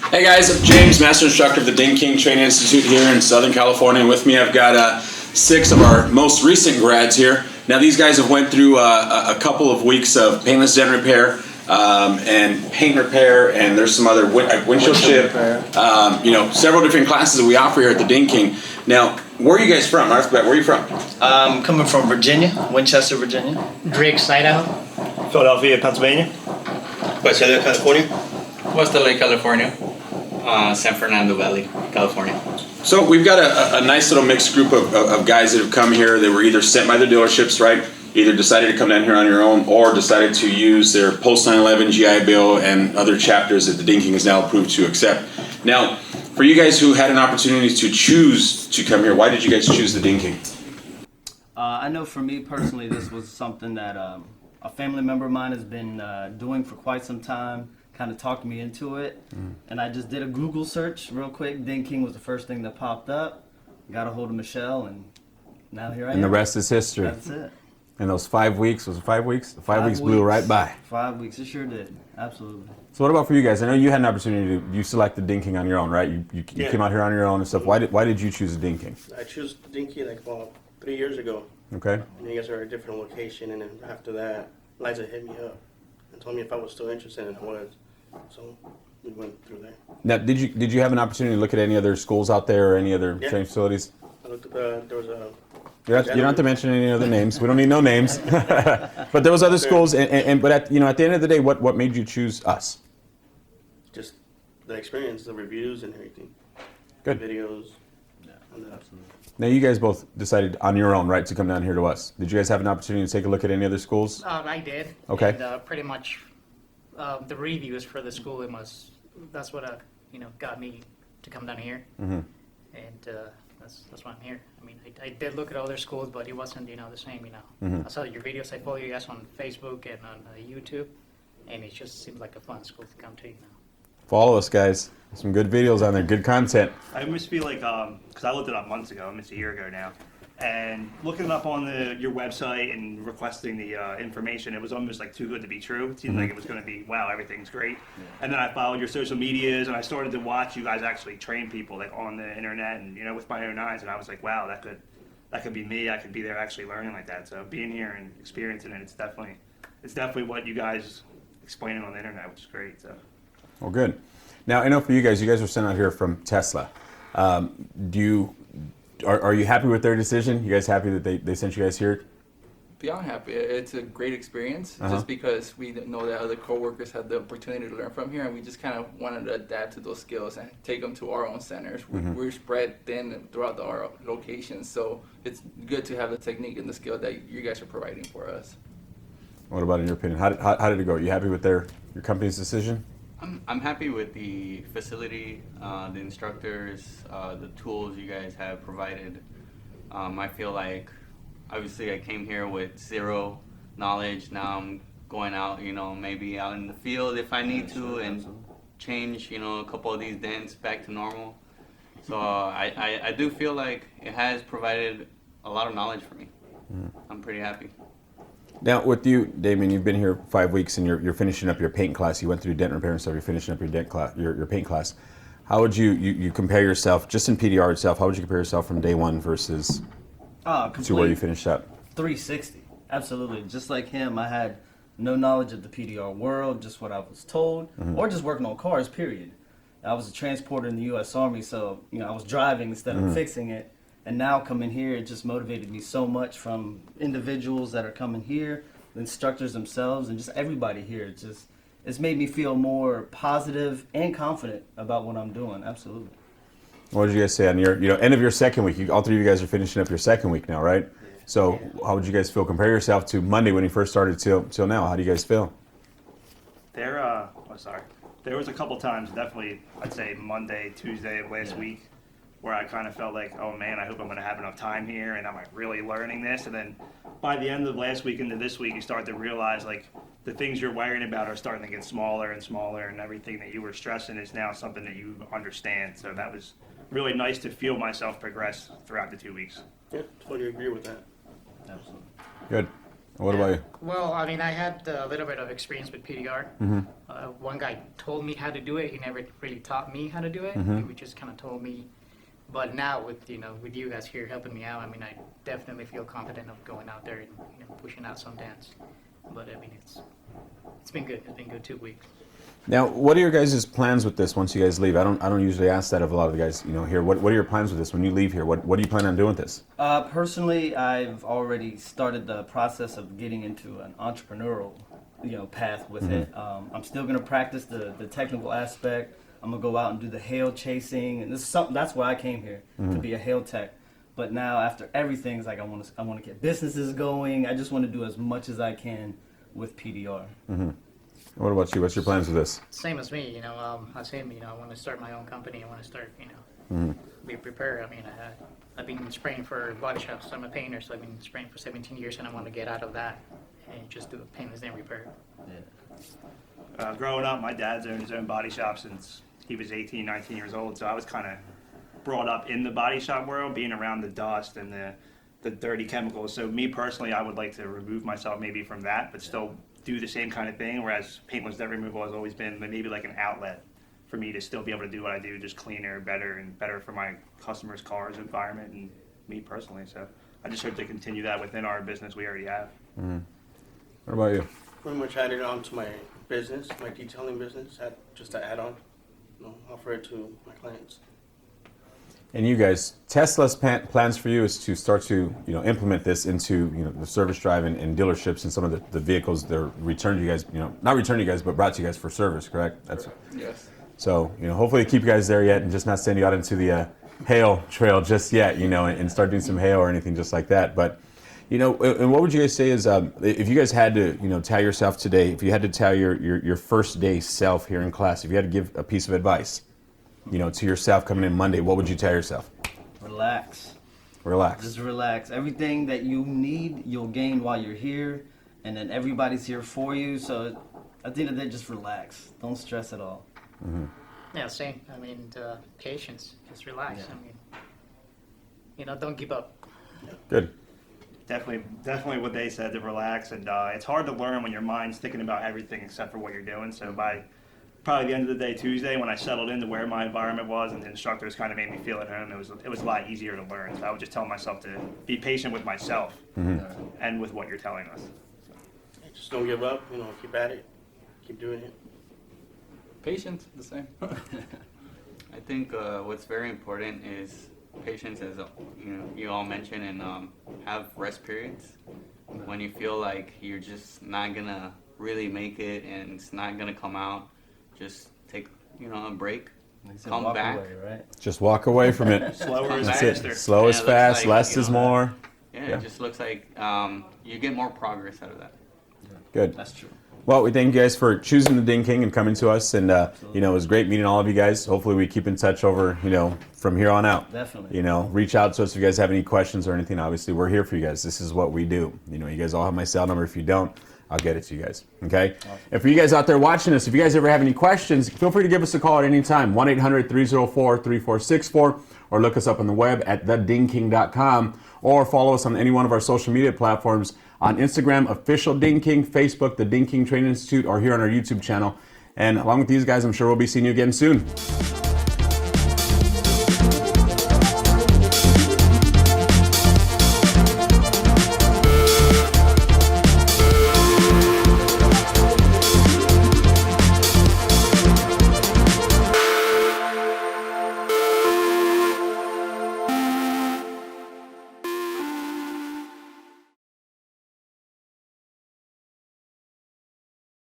Hey guys, I'm James, Master Instructor of the Ding King Training Institute here in Southern California. And with me I've got 6 of our most recent grads here. Now these guys have went through a couple of weeks of paintless dent repair and paint repair, and there's some other windshield chip, several different classes that we offer here at the Ding King. Now, where are you guys from? Right off the bat, where are you from? Coming from Virginia, Winchester, Virginia. Drake, Idaho. Philadelphia, Pennsylvania. Westhaven, California. West LA, California. San Fernando Valley, California. So we've got a nice little mixed group of guys that have come here. They were either sent by their dealerships, right? Either decided to come down here on your own, or decided to use their post 9/11 GI Bill and other chapters that the Ding King is now approved to accept. Now, for you guys who had an opportunity to choose to come here, why did you guys choose the Ding King? I know for me personally, this was something that a family member of mine has been doing for quite some time. Kind of talked me into it, and I just did a Google search real quick. Ding King was the first thing that popped up. Got a hold of Michelle, and now here I am. And the rest is history. That's it. And those 5 weeks, was it 5 weeks? The 5 weeks blew right by. 5 weeks, it sure did. Absolutely. So what about for you guys? I know you had an opportunity you selected Ding King on your own, right? You came out here on your own and stuff. Why did you choose the Ding King? I chose the Ding King like about 3 years ago. Okay. And you guys are at a different location, and then after that, Liza hit me up and told me if I was still interested, and I was. So we went through there. Now, did you have an opportunity to look at any other schools out there or any other training facilities? I looked at there was a. You don't have to mention any other names. We don't need no names. But there was other schools, but at the end of the day, what made you choose us? Just the experience, the reviews, and everything. Good. The videos. Yeah, absolutely. Now you guys both decided on your own, right, to come down here to us. Did you guys have an opportunity to take a look at any other schools? I did. Okay. And pretty much the reviews for the school, that's what got me to come down here. Mm-hmm. And that's why I'm here. I mean, I did look at other schools, but it wasn't the same. Mm-hmm. I saw your videos. I follow you guys on Facebook and on YouTube, and it just seems like a fun school to come to. Follow us, guys. Some good videos on there, good content. I almost feel like, because I looked it up months ago, almost a year ago now, and looking it up on your website and requesting the information, it was almost like too good to be true. It seemed like it was going to be, wow, everything's great. Yeah. And then I followed your social medias, and I started to watch you guys actually train people like on the internet and with my own eyes, and I was like, wow, that could be me. I could be there actually learning like that. So being here and experiencing it, it's definitely what you guys explaining on the internet, which is great. So. Well, good. Now, I know for you guys were sent out here from Tesla. Are you happy with their decision? You guys happy that they sent you guys here? Beyond happy. It's a great experience just because we know that other coworkers had the opportunity to learn from here, and we just kind of wanted to adapt to those skills and take them to our own centers. Mm-hmm. We're spread thin throughout our locations, so it's good to have the technique and the skill that you guys are providing for us. What about in your opinion? How did it go? Are you happy with your company's decision? I'm happy with the facility, the instructors, the tools you guys have provided. I feel like, obviously I came here with zero knowledge. Now I'm going out, maybe out in the field if I need to, and change, a couple of these dents back to normal. So I do feel like it has provided a lot of knowledge for me. I'm pretty happy. Now, with you, Damien, you've been here 5 weeks and you're finishing up your paint class. You went through dent repair and stuff. You're finishing up your dent class, your paint class. How would you compare yourself, just in PDR itself? How would you compare yourself from day one versus to where you finished up? 360, absolutely. Just like him, I had no knowledge of the PDR world, just what I was told, or just working on cars. Period. I was a transporter in the U.S. Army, so I was driving instead of fixing it. And now coming here, it just motivated me so much from individuals that are coming here, the instructors themselves, and just everybody here. It's made me feel more positive and confident about what I'm doing. Absolutely. What did you guys say on your end of your second week? All three of you guys are finishing up your second week now, right? So how would you guys feel? Compare yourself to Monday when you first started till now. How do you guys feel? There was a couple times, definitely, I'd say Monday, Tuesday of last week, where I kind of felt like, oh man, I hope I'm going to have enough time here and I'm like really learning this. And then by the end of last week into this week, you start to realize like the things you're worrying about are starting to get smaller and smaller, and everything that you were stressing is now something that you understand. So that was really nice to feel myself progress throughout the 2 weeks. Yeah, totally agree with that. Absolutely. Good. What about you? Well, I mean, I had a little bit of experience with PDR. One guy told me how to do it. He never really taught me how to do it. He just kind of told me. But now with you guys here helping me out, I mean, I definitely feel confident of going out there and pushing out some dance. But I mean, it's been good. It's been good 2 weeks. Now, what are your guys' plans with this once you guys leave? I don't usually ask that of a lot of the guys here. What are your plans with this when you leave here? What do you plan on doing with this? Personally, I've already started the process of getting into an entrepreneurial path with it. I'm still going to practice the technical aspect. I'm going to go out and do the hail chasing, and this is something that's why I came here, to be a hail tech. But now after everything, it's like I want to get businesses going. I just want to do as much as I can with PDR. What about you? What's your plans with this? Same as me, I say, I want to start my own company. I want to start, be prepared. I mean, I've been spraying for body shops. I'm a painter, so I've been spraying for 17 years, and I want to get out of that and just do paintless and repair. Growing up, my dad's owned his own body shop since he was 18, 19 years old, so I was kind of brought up in the body shop world, being around the dust and the dirty chemicals. So me personally, I would like to remove myself maybe from that, but still do the same kind of thing, whereas paintless dent removal has always been maybe like an outlet for me to still be able to do what I do, just cleaner, better for my customers' cars, environment, and me personally. So I just hope to continue that within our business we already have. What about you? Pretty much added on to my business, my detailing business, just to add on, offer it to my clients. And you guys, Tesla's plans for you is to start to implement this into the service drive and dealerships and some of the vehicles that are returned to you guys, not returned to you guys, but brought to you guys for service, correct? Yes. So hopefully keep you guys there yet and just not send you out into the hail trail just yet, and start doing some hail or anything just like that. But and what would you guys say is if you guys had to tell yourself today, if you had to tell your first day self here in class, if you had to give a piece of advice, to yourself coming in Monday, what would you tell yourself? Relax. Relax. Just relax. Everything that you need, you'll gain while you're here, and then everybody's here for you. So at the end of the day, just relax. Don't stress at all. Yeah, same. I mean, patience. Just relax. I mean, don't give up. Good. Definitely what they said, to relax, and it's hard to learn when your mind's thinking about everything except for what you're doing. So by probably the end of the day Tuesday, when I settled into where my environment was and the instructors kind of made me feel at home, it was a lot easier to learn. So I would just tell myself to be patient with myself and with what you're telling us. Just don't give up, keep at it, keep doing it. Patience, the same. I think what's very important is patience, as you all mentioned, and have rest periods. When you feel like you're just not gonna really make it and it's not gonna come out, just take a break. Come back. Away, right? Just walk away from it. Slower is That's faster. it. Slow is fast, less is more. Yeah, it just looks like you get more progress out of that. Good. That's true. Well, we thank you guys for choosing the Ding King and coming to us, and it was great meeting all of you guys. Hopefully, we keep in touch over from here on out. Definitely. Reach out to us if you guys have any questions or anything. Obviously, we're here for you guys. This is what we do. You guys all have my cell number. If you don't, I'll get it to you guys. Okay. Awesome. And for you guys out there watching us, if you guys ever have any questions, feel free to give us a call at any time. 1-800-304-3464, or look us up on the web at thedingking.com, or follow us on any one of our social media platforms. On Instagram, official Ding King, Facebook, the Ding King Training Institute, or here on our YouTube channel. And along with these guys, I'm sure we'll be seeing you again soon.